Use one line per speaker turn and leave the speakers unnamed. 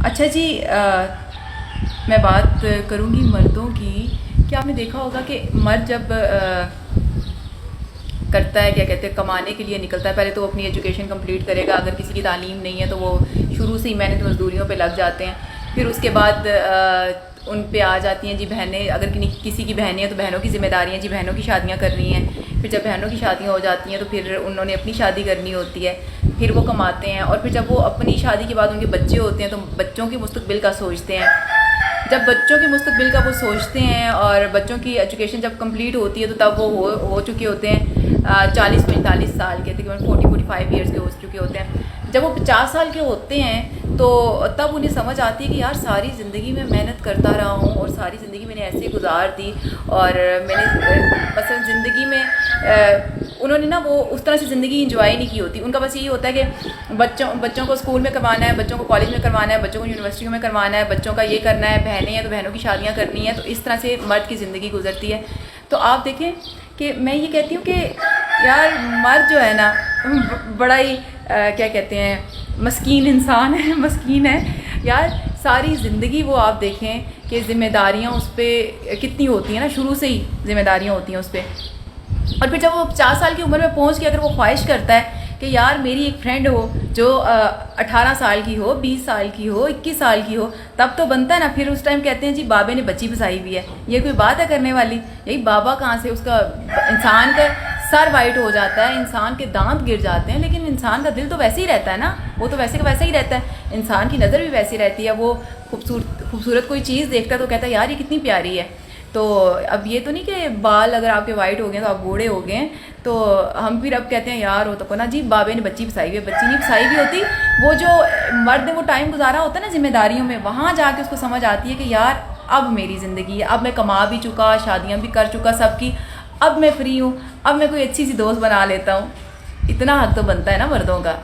अच्छा जी, मैं बात करूँगी मर्दों की। क्या आपने देखा होगा कि मर्द जब करता है, क्या कहते हैं, कमाने के लिए निकलता है, पहले तो वो अपनी एजुकेशन कंप्लीट करेगा। अगर किसी की तालीम नहीं है तो वो शुरू से ही मेहनत मजदूरियों पे लग जाते हैं। फिर उसके बाद उन पे आ जाती हैं जी बहनें। अगर किसी की बहनें हैं तो बहनों की जिम्मेदारियाँ, जी बहनों की शादियाँ करनी हैं। फिर जब बहनों की शादियाँ हो जाती हैं तो फिर उन्होंने अपनी शादी करनी होती है। फिर वो कमाते हैं और फिर जब वो अपनी शादी के बाद उनके बच्चे होते हैं तो बच्चों के मुस्तकबिल का सोचते हैं। जब बच्चों के मुस्तकबिल का वो सोचते हैं और बच्चों की एजुकेशन जब कंप्लीट होती है तो तब वो हो चुके होते हैं 40-45 साल के, तकरीबन 40-45 ईयर्स के हो चुके होते हैं। जब वो 50 साल के होते हैं तो तब उन्हें समझ आती है कि यार सारी ज़िंदगी में मेहनत करता रहा हूँ और सारी ज़िंदगी मैंने ऐसे गुजार दी और मैंने बस ज़िंदगी में उन्होंने ना वो उस तरह से ज़िंदगी इंजॉय नहीं की होती। उनका बस यही होता है कि बच्चों को स्कूल में करवाना है, बच्चों को कॉलेज में करवाना है, बच्चों को यूनिवर्सिटियों में करवाना है, बच्चों का ये करना है, बहनें हैं तो बहनों की शादियाँ करनी है। तो इस तरह से मर्द की ज़िंदगी गुजरती है। तो आप देखें कि मैं ये कहती हूँ कि यार मर्द जो है ना बड़ा ही क्या कहते हैं, मस्कीन इंसान है, मस्कीन है यार। सारी ज़िंदगी वो आप देखें कि ज़िम्मेदारियाँ उस पर कितनी होती हैं ना, शुरू से ही ज़िम्मेदारियाँ होती हैं उस पर। और फिर जब वो 50 साल की उम्र में पहुंच के अगर वो ख्वाहिश करता है कि यार मेरी एक फ्रेंड हो जो 18 साल की हो, 20 साल की हो, 21 साल की हो, तब तो बनता है ना। फिर उस टाइम कहते हैं जी बाबे ने बच्ची फसाई हुई है। ये कोई बात है करने वाली? यही बाबा कहाँ से, उसका इंसान का सर वाइट हो जाता है, इंसान के दांत गिर जाते हैं, लेकिन इंसान का दिल तो वैसे ही रहता है ना, वो तो वैसे का वैसा ही रहता है। इंसान की नज़र भी वैसी रहती है। वो खूबसूरत कोई चीज़ देखता है तो कहता है यार ये कितनी प्यारी है। तो अब ये तो नहीं कि बाल अगर आपके वाइट हो गए तो आप बूढ़े हो गए। तो हम फिर अब कहते हैं यार वो तो ना जी बाबे ने बच्ची फसाई हुई है। बच्ची नहीं फसाई हुई होती, वो जो मर्द ने वो टाइम गुजारा होता है ना जिम्मेदारियों में, वहाँ जाके उसको समझ आती है कि यार अब मेरी ज़िंदगी है, अब मैं कमा भी चुका, शादियाँ भी कर चुका सबकी, अब मैं फ्री हूँ, अब मैं कोई अच्छी सी दोस्त बना लेता हूँ। इतना हक तो बनता है ना मर्दों का।